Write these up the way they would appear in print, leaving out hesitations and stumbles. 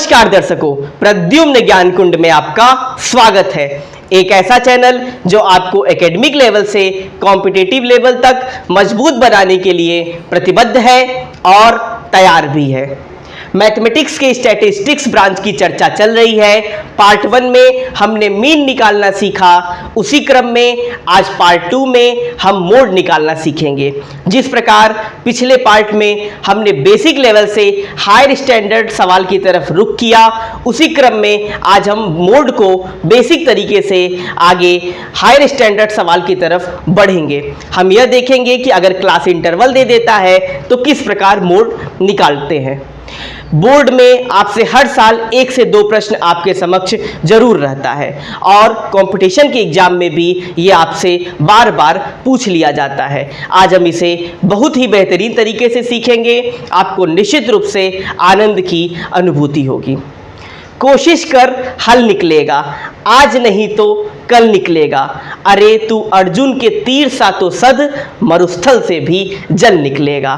नमस्कार दर्शकों, प्रद्युम्न ज्ञान कुंड में आपका स्वागत है। एक ऐसा चैनल जो आपको एकेडमिक लेवल से कॉम्पिटिटिव लेवल तक मजबूत बनाने के लिए प्रतिबद्ध है और तैयार भी है। मैथमेटिक्स के स्टैटिस्टिक्स ब्रांच की चर्चा चल रही है। पार्ट 1 में हमने मीन निकालना सीखा, उसी क्रम में आज पार्ट 2 में हम मोड निकालना सीखेंगे। जिस प्रकार पिछले पार्ट में हमने बेसिक लेवल से हायर स्टैंडर्ड सवाल की तरफ रुख किया, उसी क्रम में आज हम मोड को बेसिक तरीके से आगे हायर स्टैंडर्ड सवाल की तरफ बढ़ेंगे। हम यह देखेंगे कि अगर क्लास इंटरवल दे देता है तो किस प्रकार मोड निकालते हैं। बोर्ड में आपसे हर साल 1 से 2 प्रश्न आपके समक्ष जरूर रहता है और कंपटीशन के एग्जाम में भी ये आपसे बार बार पूछ लिया जाता है। आज हम इसे बहुत ही बेहतरीन तरीके से सीखेंगे, आपको निश्चित रूप से आनंद की अनुभूति होगी। कोशिश कर हल निकलेगा, आज नहीं तो कल निकलेगा। अरे तू अर्जुन के तीर सा तो सद, मरुस्थल से भी जल निकलेगा।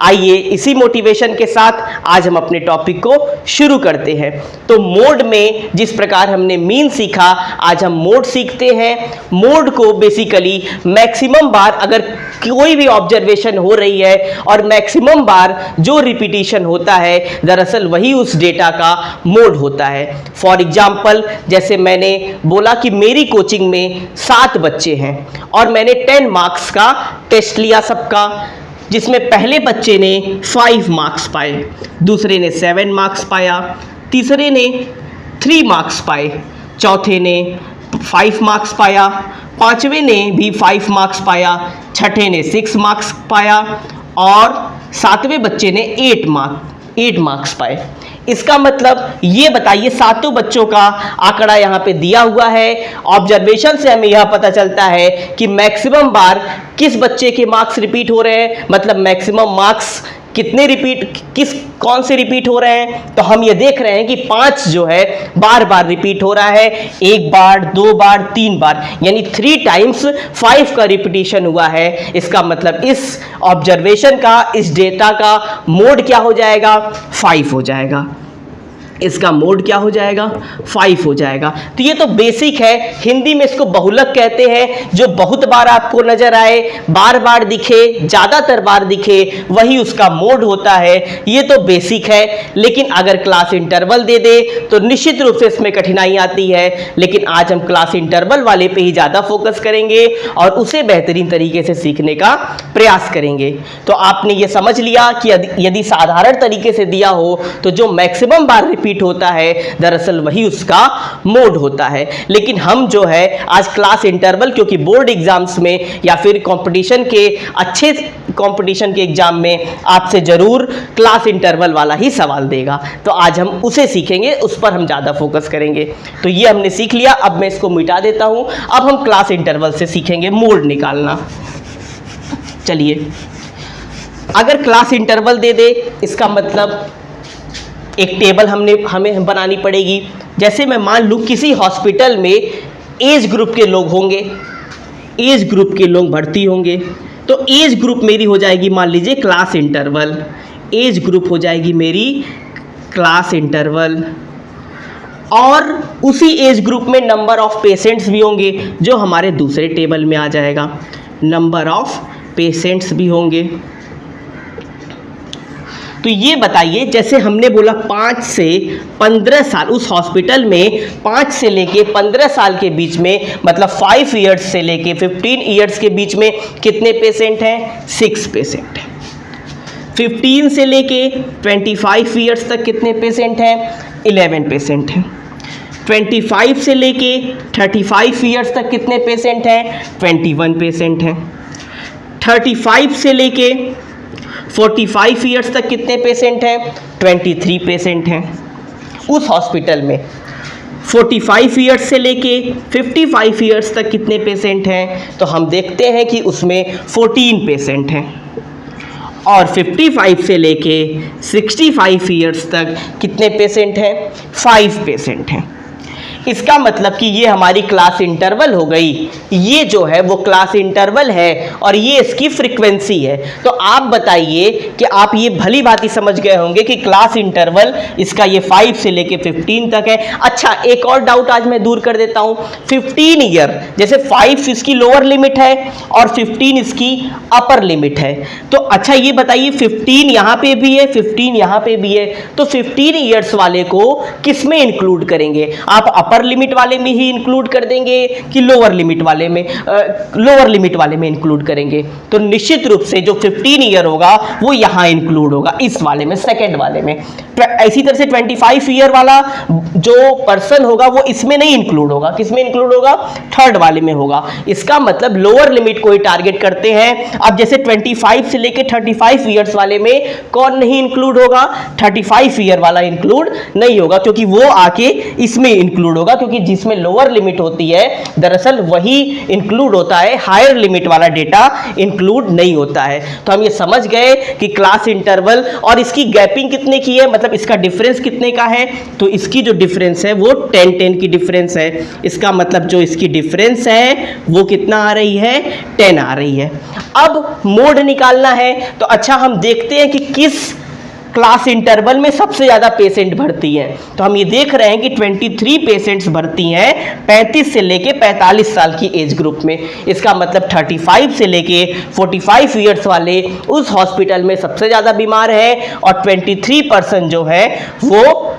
आइए इसी मोटिवेशन के साथ आज हम अपने टॉपिक को शुरू करते हैं। तो मोड में जिस प्रकार हमने मीन सीखा, आज हम मोड सीखते हैं। मोड को बेसिकली मैक्सिमम बार अगर कोई भी ऑब्जर्वेशन हो रही है और मैक्सिमम बार जो रिपीटिशन होता है, दरअसल वही उस डेटा का मोड होता है। फॉर एग्जाम्पल, जैसे मैंने बोला कि मेरी कोचिंग में 7 बच्चे हैं और मैंने 10 मार्क्स का टेस्ट लिया सबका, जिसमें पहले बच्चे ने 5 मार्क्स पाए, दूसरे ने 7 मार्क्स पाया, तीसरे ने 3 मार्क्स पाए, चौथे ने 5 मार्क्स पाया, पांचवें ने भी 5 मार्क्स पाया, छठे ने 6 मार्क्स पाया और 7वें बच्चे ने 8 मार्क्स पाए। इसका मतलब ये बताइए, 7 बच्चों का आंकड़ा यहाँ पे दिया हुआ है। ऑब्जर्वेशन से हमें यह पता चलता है कि मैक्सिमम बार किस बच्चे के मार्क्स रिपीट हो रहे हैं, मतलब मैक्सिमम मार्क्स कितने कौन से रिपीट हो रहे हैं। तो हम ये देख रहे हैं कि 5 जो है बार बार रिपीट हो रहा है, 1 बार, 2 बार, 3 बार, यानी 3 टाइम्स 5 का रिपीटिशन हुआ है। इसका मतलब इस ऑब्जर्वेशन का, इस डेटा का मोड क्या हो जाएगा? 5 हो जाएगा। इसका मोड क्या हो जाएगा? 5 हो जाएगा। तो ये तो बेसिक है। हिंदी में इसको बहुलक कहते हैं। जो बहुत बार आपको नजर आए, बार बार दिखे, ज्यादातर बार दिखे, वही उसका मोड होता है। ये तो बेसिक है। लेकिन अगर क्लास इंटरवल दे दे तो निश्चित रूप से इसमें कठिनाई आती है। लेकिन आज हम क्लास इंटरवल वाले पे ही ज्यादा फोकस करेंगे और उसे बेहतरीन तरीके से सीखने का प्रयास करेंगे। तो आपने ये समझ लिया कि यदि साधारण तरीके से दिया हो तो जो मैक्सिमम बार रिपीट होता है, दरअसल वही उसका मोड होता है। लेकिन हम जो है आज क्लास इंटरवल, क्योंकि बोर्ड एग्जाम्स में या फिर कंपटीशन के अच्छे कंपटीशन के एग्जाम में आपसे जरूर क्लास इंटरवल वाला ही सवाल देगा, तो आज हम उसे सीखेंगे, उस पर हम ज्यादा फोकस करेंगे। तो ये हमने सीख लिया। अब मैं इसको मिटा देता हूं। अब हम क्लास इंटरवल से सीखेंगे मोड निकालना। चलिए, अगर क्लास इंटरवल दे दे, इसका मतलब एक टेबल हमें बनानी पड़ेगी। जैसे मैं मान लूँ किसी हॉस्पिटल में एज ग्रुप के लोग होंगे, एज ग्रुप के लोग भर्ती होंगे, तो एज ग्रुप मेरी हो जाएगी, मान लीजिए क्लास इंटरवल। एज ग्रुप हो जाएगी मेरी क्लास इंटरवल। और उसी एज ग्रुप में नंबर ऑफ पेशेंट्स भी होंगे, जो हमारे दूसरे टेबल में आ जाएगा। नंबर ऑफ पेशेंट्स भी होंगे। तो ये बताइए, जैसे हमने बोला 5 से 15 साल, उस हॉस्पिटल में 5 से लेके 15 साल के बीच में, मतलब 5 इयर्स से लेके 15 इयर्स के बीच में कितने पेशेंट हैं? 6 पेशेंट हैं। 15 से लेके 25 इयर्स तक कितने पेशेंट हैं? 11 पेशेंट हैं। 25 से लेके 35 इयर्स तक कितने पेशेंट हैं? 21 पेशेंट हैं। 35 से लेके 45 इयर्स तक कितने पेशेंट हैं? 23 पेशेंट हैं उस हॉस्पिटल में। 45 इयर्स से लेके 55 इयर्स तक कितने पेशेंट हैं? तो हम देखते हैं कि उसमें 14 पेशेंट हैं। और 55 से लेके 65 इयर्स तक कितने पेशेंट हैं? 5 पेशेंट हैं। इसका मतलब कि ये हमारी क्लास इंटरवल हो गई, ये जो है वो क्लास इंटरवल है और ये इसकी फ्रीक्वेंसी है। तो आप बताइए कि आप ये भली भांति समझ गए होंगे कि क्लास इंटरवल इसका ये 5 से लेके 15 तक है। अच्छा, एक और डाउट आज मैं दूर कर देता हूं। 15 ईयर, जैसे 5 इसकी लोअर लिमिट है और 15 इसकी अपर लिमिट है, तो अच्छा ये बताइए 15 यहां पे भी है, 15 यहां पे भी है, तो 15 ईयर्स वाले को किस में इंक्लूड करेंगे? आप अपर लिमिट वाले में ही इंक्लूड कर देंगे कि लोअर लिमिट वाले में? लोअर लिमिट वाले में इंक्लूड करेंगे। तो निश्चित रूप से जो 15 ईयर होगा वो यहां इंक्लूड होगा, इस वाले में, सेकंड वाले में। इसी तरह से 25 ईयर वाला जो पर्सन होगा वो इसमें नहीं इंक्लूड होगा। किस में इंक्लूड होगा? थर्ड वाले में होगा। इसका मतलब लोअर लिमिट को ही टारगेट करते हैं। अब जैसे 25 से लेके 35 ईयर्स वाले में कौन नहीं इंक्लूड होगा? 35 ईयर वाला इंक्लूड नहीं होगा, क्योंकि वो आके इसमें इंक्लूड होगा, क्योंकि जिसमें लोअर लिमिट होती है दरअसल वही इंक्लूड होता है, हायर लिमिट वाला डेटा इंक्लूड नहीं होता है। तो हम ये समझ गए कि क्लास इंटरवल और इसकी गैपिंग कितने की है, मतलब इसका डिफरेंस कितने का है? तो इसकी जो डिफरेंस है वो 10-10 की डिफरेंस है। इसका मतलब जो इसकी डिफरेंस है वो कितना आ रही है? 10 आ रही है। अब मोड निकालना है, तो अच्छा हम देखते हैं कि किस क्लास इंटरवल में सबसे ज्यादा पेशेंट भर्ती हैं। तो हम ये देख रहे हैं कि 23 पेशेंट्स भर्ती हैं 35 से लेके 45 साल की एज ग्रुप में। इसका मतलब 35 से लेके 45 ईयर्स वाले उस हॉस्पिटल में सबसे ज्यादा बीमार हैं और 23% जो है वो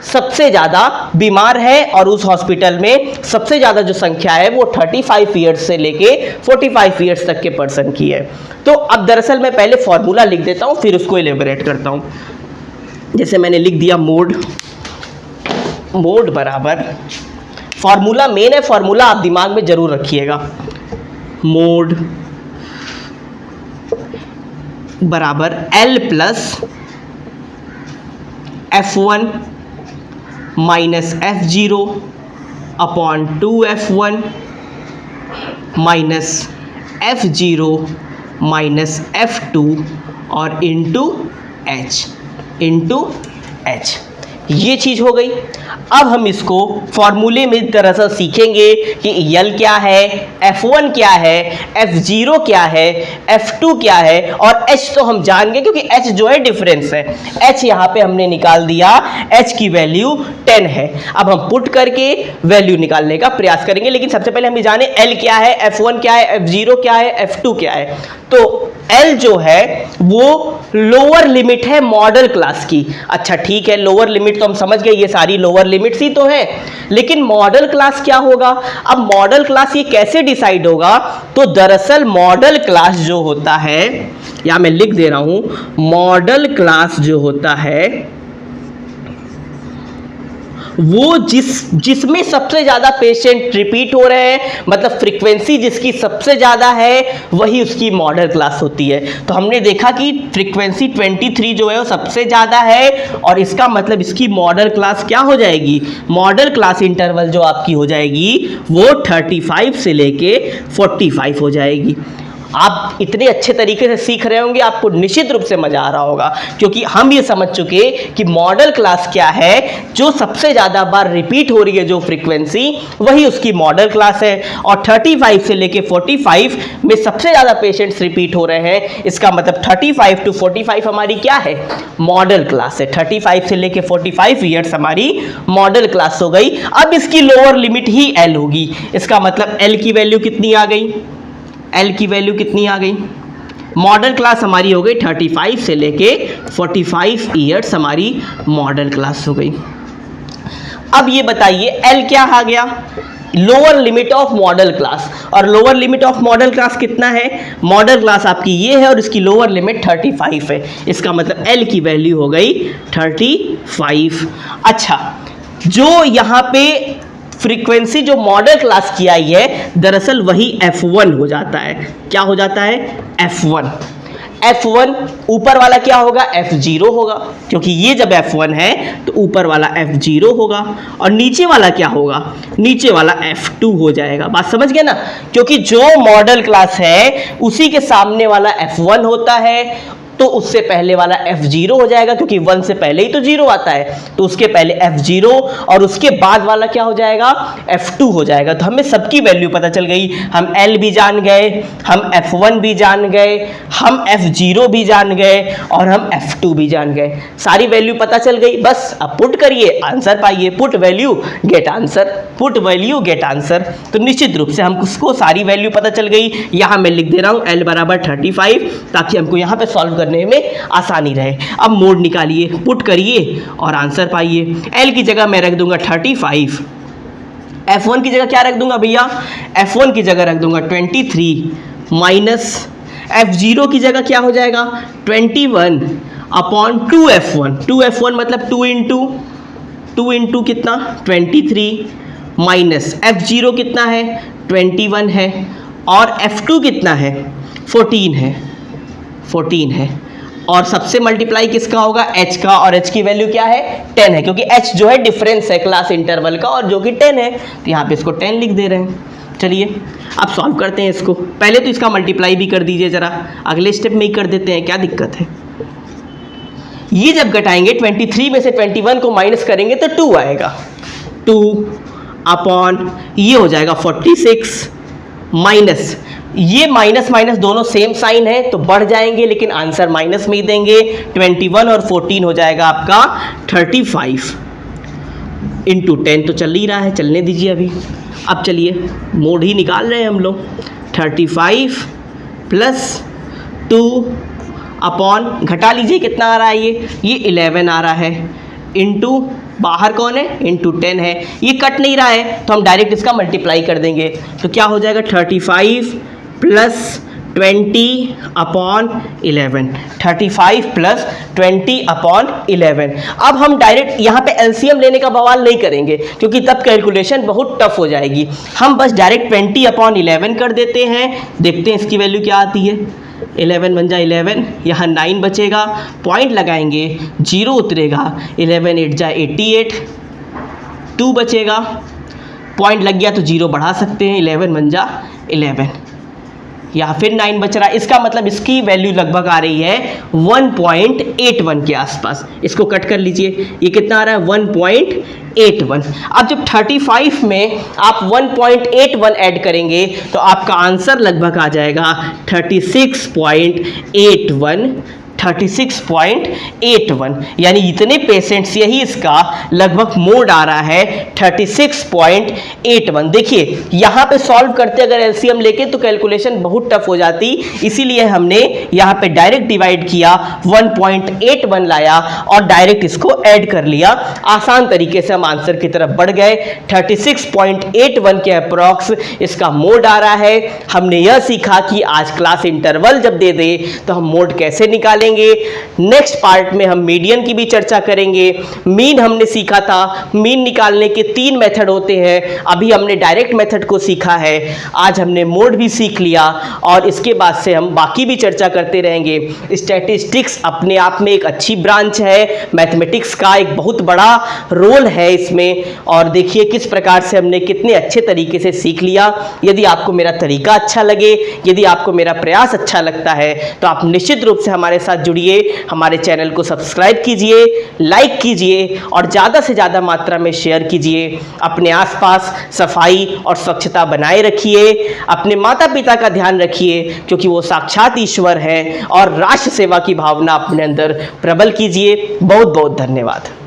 सबसे ज़्यादा बीमार है, और उस हॉस्पिटल में सबसे ज़्यादा जो संख्या है वो 35 ईयर्स से लेके 45 ईयर्स तक के पर्सन की है। तो अब दरअसल मैं पहले फॉर्मूला लिख देता हूँ, फिर उसको एलेबोरेट करता हूँ। जैसे मैंने लिख दिया मोड बराबर, फॉर्मूला मेन है, फॉर्मूला आप दिमाग में जरूर रखिएगा। मोड बराबर L plus F1 minus F0 upon 2F1 minus F0 minus F2 और इंटू H, ये चीज हो गई। अब हम इसको फॉर्मूले में दरअसल सीखेंगे कि L क्या है, F1 क्या है, F0 क्या है, F2 क्या है, और H तो हम जान गए क्योंकि H जो है डिफरेंस है। H यहाँ पे हमने निकाल दिया, H की वैल्यू 10 है। अब हम पुट करके वैल्यू निकालने का प्रयास करेंगे, लेकिन सबसे पहले हम ये जाने L क्या है, F1 क्या है, F0 क्या है, F2 क्या है। तो L जो है वो लोअर लिमिट है मॉडल क्लास की। अच्छा ठीक है, लोअर लिमिट तो हम समझ गए, ये सारी लोअर लिमिट्स ही तो है, लेकिन मॉडल क्लास क्या होगा? अब मॉडल क्लास ये कैसे डिसाइड होगा? तो दरअसल मॉडल क्लास जो होता है, या मैं लिख दे रहा हूं, मॉडल क्लास जो होता है वो जिसमें सबसे ज्यादा पेशेंट रिपीट हो रहे हैं, मतलब फ्रीक्वेंसी जिसकी सबसे ज्यादा है वही उसकी मॉडल क्लास होती है। तो हमने देखा कि फ्रीक्वेंसी 23 जो है वो सबसे ज्यादा है, और इसका मतलब इसकी मॉडल क्लास क्या हो जाएगी? मॉडल क्लास इंटरवल जो आपकी हो जाएगी वो 35 से लेके 45 हो जाएगी। आप इतने अच्छे तरीके से सीख रहे होंगे, आपको निश्चित रूप से मजा आ रहा होगा, क्योंकि हम ये समझ चुके कि मॉडल क्लास क्या है। जो सबसे ज्यादा बार रिपीट हो रही है जो फ्रीक्वेंसी, वही उसकी मॉडल क्लास है, और 35 से लेके 45 में सबसे ज्यादा पेशेंट्स रिपीट हो रहे हैं। इसका मतलब 35 to 45 हमारी क्या है? मॉडल क्लास है। 35 से लेके 45 ईयर्स हमारी मॉडल क्लास हो गई। अब इसकी लोअर लिमिट ही L होगी। इसका मतलब L की वैल्यू कितनी आ गई? L की वैल्यू कितनी आ गई? मॉडल क्लास हमारी हो गई 35 से लेके 45 ईयर्स हमारी मॉडल क्लास हो गई। अब ये बताइए L क्या आ गया? Lower limit of modal class, और lower limit of modal class कितना है? मॉडल क्लास आपकी ये है और इसकी लोअर लिमिट 35 है। इसका मतलब L की वैल्यू हो गई 35। अच्छा, जो यहाँ पे फ्रीक्वेंसी जो मॉडल क्लास की आई है दरअसल वही F1 हो जाता है। क्या हो जाता है? F1। F1 ऊपर वाला क्या होगा? F0 होगा, क्योंकि ये जब F1 है तो ऊपर वाला F0 होगा, और नीचे वाला क्या होगा? नीचे वाला F2 हो जाएगा। बात समझ गए ना? क्योंकि जो मॉडल क्लास है उसी के सामने वाला F1 होता है, तो उससे पहले वाला f0 हो जाएगा, क्योंकि 1 से पहले ही तो 0 आता है, तो उसके पहले f0 और उसके बाद वाला क्या हो जाएगा, f2 हो जाएगा। तो हमें सबकी वैल्यू पता चल गई, हम l भी जान गए, हम f1 भी जान गए, हम f0 भी जान गए और हम f2 भी जान गए। सारी वैल्यू पता चल गई, बस अब पुट करिए, आंसर पाइए। Put value get answer, put value get answer. तो निश्चित रूप से हमको सारी वैल्यू पता चल गई। यहाँ मैं लिख दे रहा हूँ l बराबर 35, ताकि हमको यहाँ पे सॉल्व करने में आसानी रहे। अब मोड निकालिए, पुट करिए और आंसर पाइए। l की जगह मैं रख दूंगा 35, f1 की जगह क्या रख दूंगा भैया, f1 की जगह रख दूंगा 23 माइनस f0 की जगह क्या हो जाएगा 21 अपॉन 2f1। 2f1 मतलब 2 इंटू कितना 23 माइनस f0 कितना है 21 है और f2 कितना है 14 है और सबसे मल्टीप्लाई किसका होगा h का, और h की वैल्यू क्या है 10 है, क्योंकि h जो है डिफरेंस है क्लास इंटरवल का और जो कि 10 है, तो यहाँ पे इसको 10 लिख दे रहे हैं। चलिए अब सॉल्व करते हैं इसको। पहले तो इसका मल्टीप्लाई भी कर दीजिए जरा, अगले स्टेप में ही कर देते हैं, क्या दिक्कत है। ये जब घटाएंगे 23 में से 21 को माइनस करेंगे तो 2 आएगा, 2 अपॉन ये हो जाएगा 46 माइनस ये माइनस माइनस दोनों सेम साइन है तो बढ़ जाएंगे, लेकिन आंसर माइनस में ही देंगे। 21 और 14 हो जाएगा आपका 35 इंटू 10 तो चल ही रहा है, चलने दीजिए अभी। अब चलिए मोड ही निकाल रहे हैं हम लोग। 35 प्लस 2 अपॉन घटा लीजिए कितना आ रहा है, ये 11 आ रहा है, इंटू बाहर कौन है इंटू 10 है, ये कट नहीं रहा है तो हम डायरेक्ट इसका मल्टीप्लाई कर देंगे। तो क्या हो जाएगा 35 प्लस 20 अपॉन 11, 35 प्लस 20 अपॉन 11। अब हम डायरेक्ट यहाँ पे एलसीएम लेने का बवाल नहीं करेंगे, क्योंकि तब कैलकुलेशन बहुत टफ हो जाएगी। हम बस डायरेक्ट 20 अपॉन 11 कर देते हैं, देखते हैं इसकी वैल्यू क्या आती है। 11 बन जाए 11, यहाँ 9 बचेगा, पॉइंट लगाएंगे 0 उतरेगा, 11 8 जा 88, 2 बचेगा, पॉइंट लग गया तो 0 बढ़ा सकते हैं, 11 बन जा 11, यहाँ फिर 9 बच रहा है। इसका मतलब इसकी वैल्यू लगभग आ रही है 1.81 के आसपास। इसको कट कर लीजिए, ये कितना आ रहा है 1.81। अब जब 35 में आप 1.81 ऐड करेंगे तो आपका आंसर लगभग आ जाएगा 36.81, यानी इतने पेशेंट्स, यही इसका लगभग मोड आ रहा है 36.81। देखिए यहाँ पे सॉल्व करते अगर एलसीएम लेके तो कैलकुलेशन बहुत टफ हो जाती, इसीलिए हमने यहाँ पे डायरेक्ट डिवाइड किया, 1.81 लाया और डायरेक्ट इसको ऐड कर लिया। आसान तरीके से हम आंसर की तरफ बढ़ गए। 36.81 के अप्रॉक्स इसका मोड आ रहा है। हमने यह सीखा कि आज क्लास इंटरवल जब दे दे तो हम मोड कैसे निकालेंगे। नेक्स्ट पार्ट में हम मीडियन की भी चर्चा करेंगे। मीन हमने सीखा था, मीन निकालने के 3 मेथड होते हैं, अभी हमने डायरेक्ट मेथड को सीखा है। आज हमने मोड भी सीख लिया और इसके बाद से हम बाकी भी चर्चा करते रहेंगे। स्टैटिस्टिक्स अपने आप में एक अच्छी ब्रांच है, मैथमेटिक्स का एक बहुत बड़ा रोल है इसमें, और देखिए किस प्रकार से हमने कितने अच्छे तरीके से सीख लिया। यदि आपको मेरा तरीका अच्छा लगे, यदि आपको मेरा प्रयास अच्छा लगता है तो आप निश्चित रूप से हमारे साथ जुड़िए, हमारे चैनल को सब्सक्राइब कीजिए, लाइक कीजिए और ज़्यादा से ज़्यादा मात्रा में शेयर कीजिए। अपने आसपास सफाई और स्वच्छता बनाए रखिए, अपने माता पिता का ध्यान रखिए क्योंकि वो साक्षात ईश्वर हैं, और राष्ट्र सेवा की भावना अपने अंदर प्रबल कीजिए। बहुत बहुत धन्यवाद।